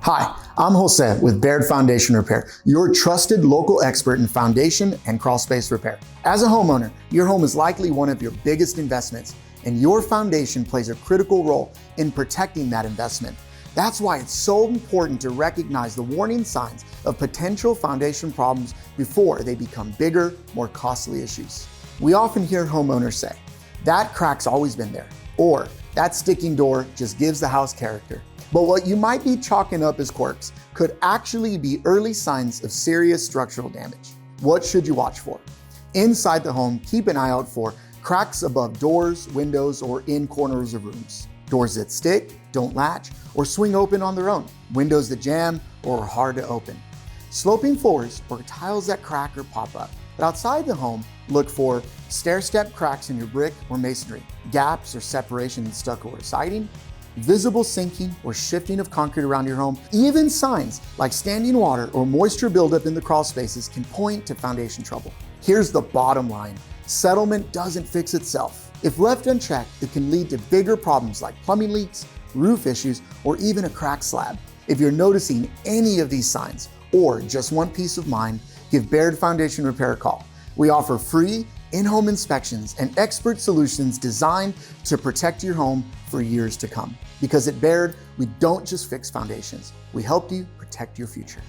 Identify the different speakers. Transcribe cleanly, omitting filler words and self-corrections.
Speaker 1: Hi, I'm Jose with Baird Foundation Repair, your trusted local expert in foundation and crawl space repair. As a homeowner, your home is likely one of your biggest investments, and your foundation plays a critical role in protecting that investment. That's why it's so important to recognize the warning signs of potential foundation problems before they become bigger, more costly issues. We often hear homeowners say, "That crack's always been there," or "That sticking door just gives the house character." But what you might be chalking up as quirks could actually be early signs of serious structural damage. What should you watch for? Inside the home, keep an eye out for cracks above doors, windows, or in corners of rooms. Doors that stick, don't latch, or swing open on their own. Windows that jam or are hard to open. Sloping floors or tiles that crack or pop up. But outside the home, look for stair-step cracks in your brick or masonry, gaps or separation in stucco or siding, visible sinking or shifting of concrete around your home. Even signs like standing water or moisture buildup in the crawl spaces can point to foundation trouble. Here's the bottom line. Settlement doesn't fix itself. If left unchecked, it can lead to bigger problems like plumbing leaks, roof issues, or even a cracked slab. If you're noticing any of these signs or just want peace of mind, give Baird Foundation Repair a call. We offer free in-home inspections and expert solutions designed to protect your home for years to come. Because at Baird, we don't just fix foundations, we help you protect your future.